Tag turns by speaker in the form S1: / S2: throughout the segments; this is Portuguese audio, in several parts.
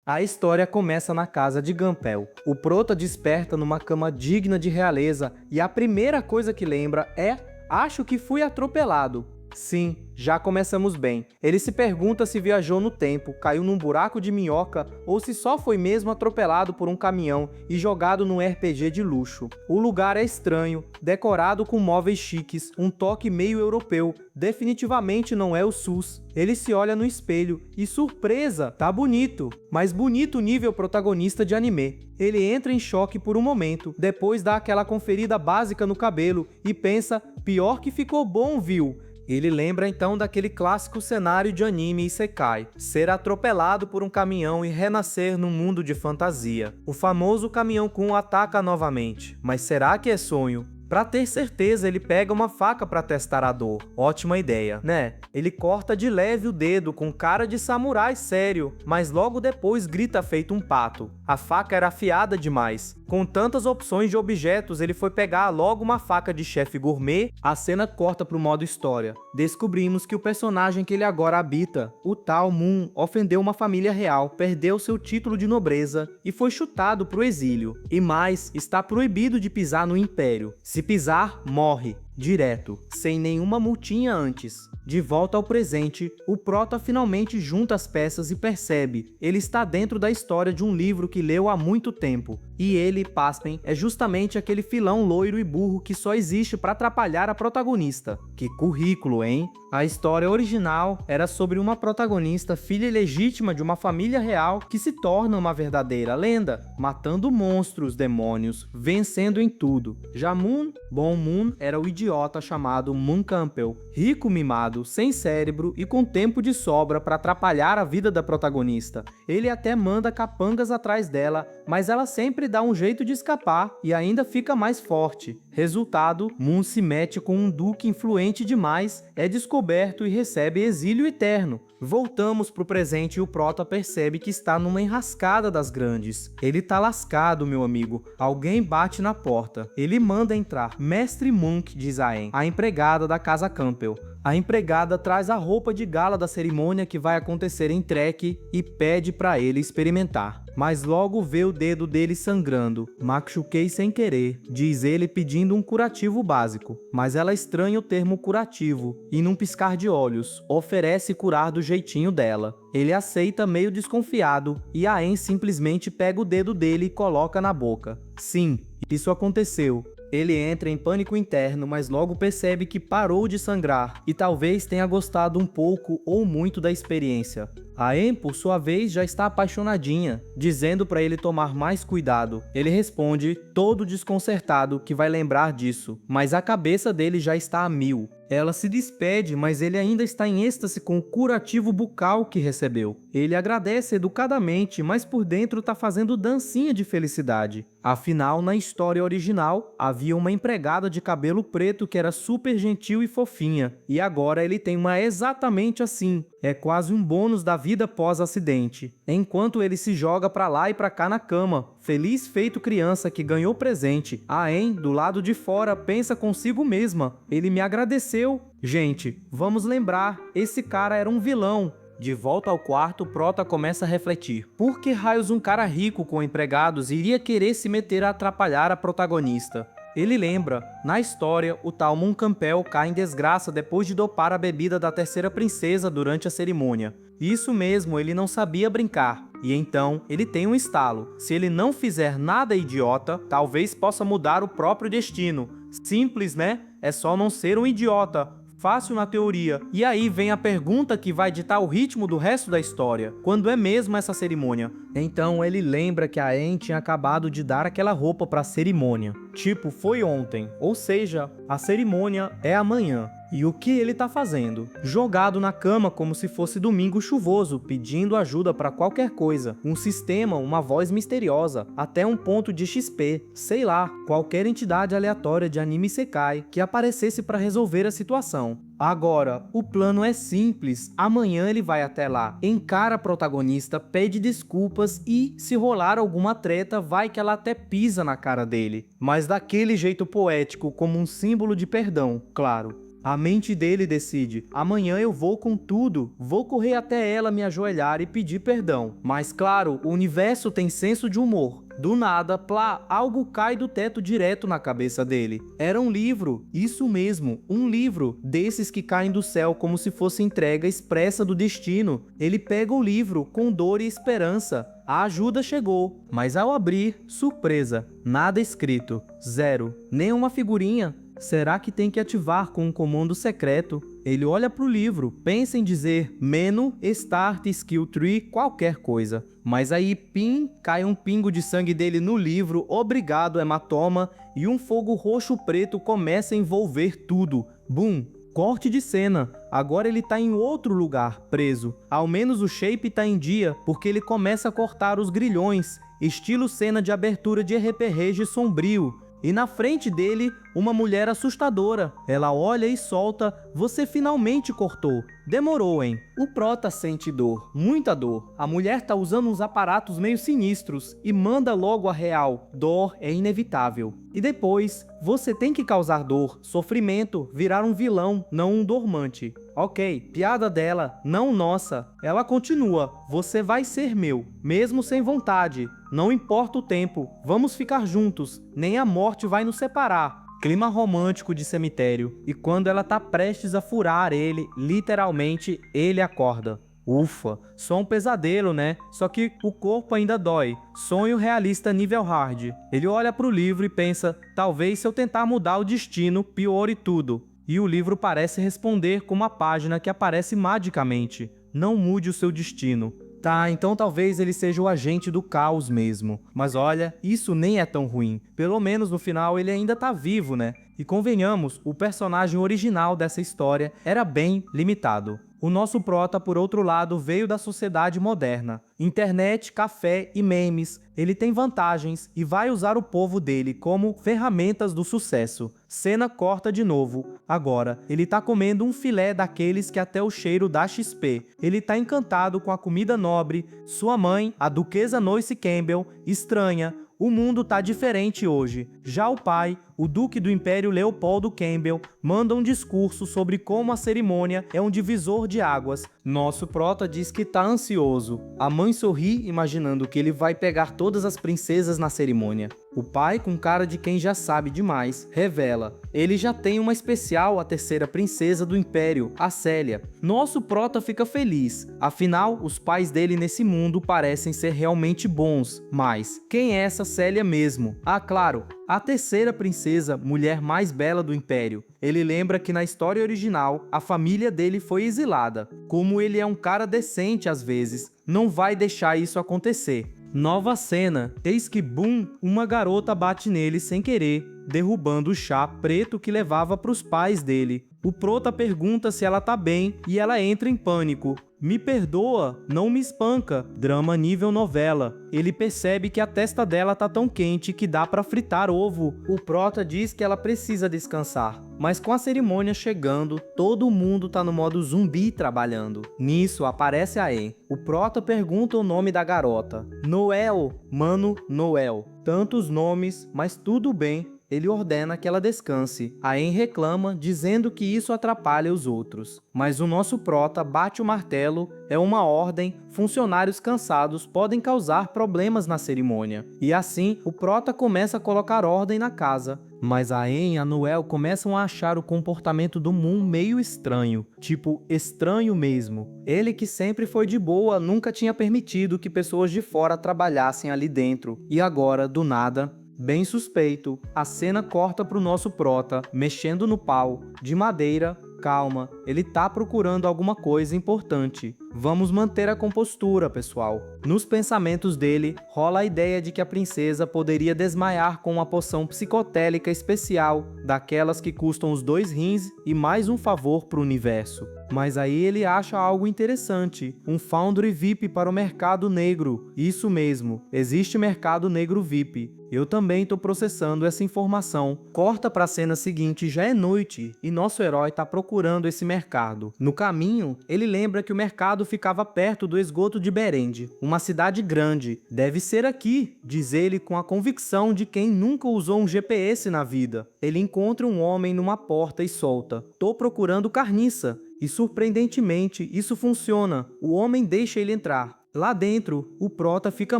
S1: A história começa na casa de Gampel. O prota desperta numa cama digna de realeza e a primeira coisa que lembra é: acho que fui atropelado. Sim, já começamos bem. Ele se pergunta se viajou no tempo, caiu num buraco de minhoca ou se só foi mesmo atropelado por um caminhão e jogado num RPG de luxo. O lugar é estranho, decorado com móveis chiques, um toque meio europeu. Definitivamente não é o SUS. Ele se olha no espelho e, surpresa, tá bonito. Mas bonito nível protagonista de anime. Ele entra em choque por um momento, depois dá aquela conferida básica no cabelo e pensa: pior que ficou bom, viu? Ele lembra então daquele clássico cenário de anime isekai, ser atropelado por um caminhão e renascer num mundo de fantasia. O famoso caminhão Kun ataca novamente, mas será que é sonho? Pra ter certeza, ele pega uma faca pra testar a dor. Ótima ideia, né? Ele corta de leve o dedo com cara de samurai sério, mas logo depois grita feito um pato. A faca era afiada demais. Com tantas opções de objetos, ele foi pegar logo uma faca de chefe gourmet. A cena corta pro modo história. Descobrimos que o personagem que ele agora habita, o tal Moon, ofendeu uma família real, perdeu seu título de nobreza e foi chutado pro exílio. E mais, está proibido de pisar no Império. Se pisar, morre. Direto, sem nenhuma multinha antes. De volta ao presente, o prota finalmente junta as peças e percebe: ele está dentro da história de um livro que leu há muito tempo. E ele, pasmem, é justamente aquele filão loiro e burro que só existe para atrapalhar a protagonista. Que currículo, hein? A história original era sobre uma protagonista, filha ilegítima de uma família real, que se torna uma verdadeira lenda, matando monstros, demônios, vencendo em tudo. Já Moon, bom Moon, era o idiota chamado Moon Campbell, rico mimado, sem cérebro e com tempo de sobra para atrapalhar a vida da protagonista. Ele até manda capangas atrás dela, mas ela sempre dá um jeito de escapar e ainda fica mais forte. Resultado, Moon se mete com um duque influente demais, é descoberto e recebe exílio eterno. Voltamos pro presente e o prota percebe que está numa enrascada das grandes. Ele tá lascado, meu amigo. Alguém bate na porta. Ele manda entrar. Mestre Monk, diz Aen, a empregada da casa Campbell. A empregada traz a roupa de gala da cerimônia que vai acontecer em Trek e pede para ele experimentar. Mas logo vê o dedo dele sangrando. Machuquei sem querer, diz ele pedindo um curativo básico. Mas ela estranha o termo curativo e, num piscar de olhos, oferece curar do jeitinho dela. Ele aceita meio desconfiado e Aen simplesmente pega o dedo dele e coloca na boca. Sim, isso aconteceu. Ele entra em pânico interno, mas logo percebe que parou de sangrar e talvez tenha gostado um pouco ou muito da experiência. Aen, por sua vez, já está apaixonadinha, dizendo para ele tomar mais cuidado. Ele responde, todo desconcertado, que vai lembrar disso, mas a cabeça dele já está a mil. Ela se despede, mas ele ainda está em êxtase com o curativo bucal que recebeu. Ele agradece educadamente, mas por dentro está fazendo dancinha de felicidade. Afinal, na história original, havia uma empregada de cabelo preto que era super gentil e fofinha, e agora ele tem uma exatamente assim. É quase um bônus da vida pós-acidente. Enquanto ele se joga pra lá e pra cá na cama, feliz feito criança que ganhou presente, Aen, do lado de fora, pensa consigo mesma: ele me agradeceu. Gente, vamos lembrar, esse cara era um vilão. De volta ao quarto, o prota começa a refletir. Por que raios um cara rico com empregados iria querer se meter a atrapalhar a protagonista? Ele lembra, na história, o tal Moon Campbell cai em desgraça depois de dopar a bebida da terceira princesa durante a cerimônia. Isso mesmo, ele não sabia brincar. E então, ele tem um estalo. Se ele não fizer nada idiota, talvez possa mudar o próprio destino. Simples, né? É só não ser um idiota. Fácil na teoria. E aí vem a pergunta que vai ditar o ritmo do resto da história. Quando é mesmo essa cerimônia? Então ele lembra que a Aen tinha acabado de dar aquela roupa para a cerimônia. Tipo, foi ontem. Ou seja, a cerimônia é amanhã. E o que ele tá fazendo? Jogado na cama como se fosse domingo chuvoso, pedindo ajuda para qualquer coisa. Um sistema, uma voz misteriosa, até um ponto de XP, sei lá, qualquer entidade aleatória de anime isekai que aparecesse para resolver a situação. Agora, o plano é simples, amanhã ele vai até lá, encara a protagonista, pede desculpas e, se rolar alguma treta, vai que ela até pisa na cara dele. Mas daquele jeito poético, como um símbolo de perdão, claro. A mente dele decide: amanhã eu vou com tudo, vou correr até ela, me ajoelhar e pedir perdão. Mas claro, o universo tem senso de humor. Do nada, plá, algo cai do teto direto na cabeça dele. Era um livro, isso mesmo, um livro, desses que caem do céu como se fosse entrega expressa do destino. Ele pega o livro com dor e esperança. A ajuda chegou, mas ao abrir, surpresa, nada escrito, zero, nenhuma figurinha. Será que tem que ativar com um comando secreto? Ele olha para o livro, pensa em dizer menu, start, skill tree, qualquer coisa. Mas aí, pim, cai um pingo de sangue dele no livro, obrigado hematoma, e um fogo roxo-preto começa a envolver tudo. Bum! Corte de cena. Agora ele tá em outro lugar, preso. Ao menos o shape tá em dia, porque ele começa a cortar os grilhões, estilo cena de abertura de RPG sombrio. E na frente dele, uma mulher assustadora. Ela olha e solta: você finalmente cortou. Demorou, hein? O prota sente dor, muita dor. A mulher tá usando uns aparatos meio sinistros e manda logo a real: dor é inevitável. E depois, você tem que causar dor, sofrimento, virar um vilão, não um dormante. Ok, piada dela, não nossa. Ela continua: você vai ser meu, mesmo sem vontade. Não importa o tempo, vamos ficar juntos, nem a morte vai nos separar. Clima romântico de cemitério. E quando ela tá prestes a furar ele, literalmente, ele acorda. Ufa, só um pesadelo, né? Só que o corpo ainda dói. Sonho realista nível hard. Ele olha pro livro e pensa: talvez se eu tentar mudar o destino, piore tudo. E o livro parece responder com uma página que aparece magicamente: não mude o seu destino. Tá, então talvez ele seja o agente do caos mesmo. Mas olha, isso nem é tão ruim. Pelo menos no final ele ainda tá vivo, né? E convenhamos, o personagem original dessa história era bem limitado. O nosso prota, por outro lado, veio da sociedade moderna. Internet, café e memes. Ele tem vantagens e vai usar o povo dele como ferramentas do sucesso. Cena corta de novo. Agora, ele tá comendo um filé daqueles que até o cheiro dá XP. Ele tá encantado com a comida nobre. Sua mãe, a duquesa Noyce Campbell, estranha. O mundo tá diferente hoje. Já o pai, o duque do Império Leopoldo Campbell, manda um discurso sobre como a cerimônia é um divisor de águas. Nosso prota diz que tá ansioso. A mãe sorri, imaginando que ele vai pegar todas as princesas na cerimônia. O pai, com cara de quem já sabe demais, revela: ele já tem uma especial, a terceira princesa do Império, a Célia. Nosso prota fica feliz. Afinal, os pais dele nesse mundo parecem ser realmente bons. Mas quem é essa Célia mesmo? Ah, claro, a terceira princesa, mulher mais bela do Império. Ele lembra que na história original, a família dele foi exilada. Como ele é um cara decente às vezes, não vai deixar isso acontecer. Nova cena, eis que bum, uma garota bate nele sem querer, derrubando o chá preto que levava para os pais dele. O prota pergunta se ela tá bem e ela entra em pânico. Me perdoa, não me espanca. Drama nível novela. Ele percebe que a testa dela tá tão quente que dá pra fritar ovo. O prota diz que ela precisa descansar. Mas com a cerimônia chegando, todo mundo tá no modo zumbi trabalhando. Nisso aparece a En. O prota pergunta o nome da garota. Noel, mano, Noel. Tantos nomes, mas tudo bem. Ele ordena que ela descanse. A En reclama, dizendo que isso atrapalha os outros. Mas o nosso prota bate o martelo, é uma ordem, funcionários cansados podem causar problemas na cerimônia. E assim, o prota começa a colocar ordem na casa. Mas a En e a Noel começam a achar o comportamento do Moon meio estranho. Tipo, estranho mesmo. Ele que sempre foi de boa, nunca tinha permitido que pessoas de fora trabalhassem ali dentro. E agora, do nada, bem suspeito, a cena corta pro nosso prota, mexendo no pau, de madeira. Calma, ele tá procurando alguma coisa importante. Vamos manter a compostura, pessoal. Nos pensamentos dele, rola a ideia de que a princesa poderia desmaiar com uma poção psicotélica especial, daquelas que custam os 2 rins e mais um favor pro universo. Mas aí ele acha algo interessante, um Foundry VIP para o mercado negro. Isso mesmo, existe mercado negro VIP. Eu também tô processando essa informação. Corta para a cena seguinte, já é noite, e nosso herói tá procurando esse mercado. No caminho, ele lembra que o mercado ficava perto do esgoto de Berende, uma cidade grande. Deve ser aqui, diz ele com a convicção de quem nunca usou um GPS na vida. Ele encontra um homem numa porta e solta: "Tô procurando carniça." E surpreendentemente, isso funciona. O homem deixa ele entrar. Lá dentro, o Prota fica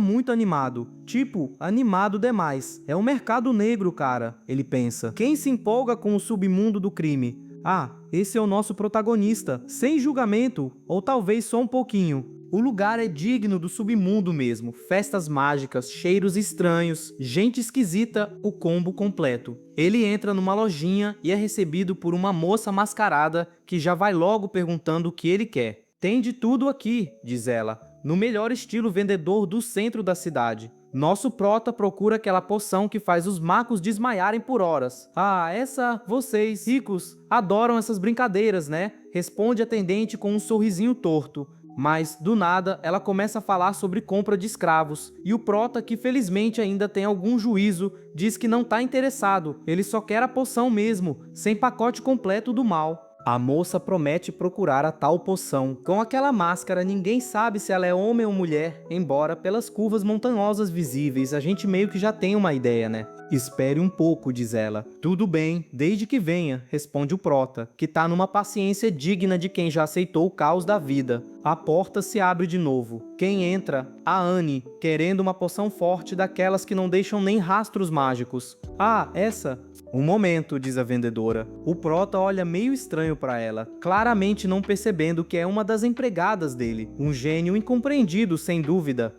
S1: muito animado. Tipo, animado demais. É um mercado negro, cara, ele pensa. Quem se empolga com o submundo do crime? Ah, esse é o nosso protagonista, sem julgamento, ou talvez só um pouquinho. O lugar é digno do submundo mesmo. Festas mágicas, cheiros estranhos, gente esquisita, o combo completo. Ele entra numa lojinha e é recebido por uma moça mascarada que já vai logo perguntando o que ele quer. "Tem de tudo aqui", diz ela, no melhor estilo vendedor do centro da cidade. Nosso Prota procura aquela poção que faz os macos desmaiarem por horas. "Ah, vocês, ricos, adoram essas brincadeiras, né?", responde a atendente com um sorrisinho torto. Mas, do nada, ela começa a falar sobre compra de escravos, e o Prota, que felizmente ainda tem algum juízo, diz que não tá interessado, ele só quer a poção mesmo, sem pacote completo do mal. A moça promete procurar a tal poção. Com aquela máscara, ninguém sabe se ela é homem ou mulher, embora pelas curvas montanhosas visíveis a gente meio que já tem uma ideia, né? "Espere um pouco", diz ela. "Tudo bem, desde que venha", responde o Prota, que tá numa paciência digna de quem já aceitou o caos da vida. A porta se abre de novo. Quem entra? A Anne, querendo uma poção forte daquelas que não deixam nem rastros mágicos. "Ah, essa?" "Um momento", diz a vendedora. O Prota olha meio estranho para ela, claramente não percebendo que é uma das empregadas dele. Um gênio incompreendido, sem dúvida.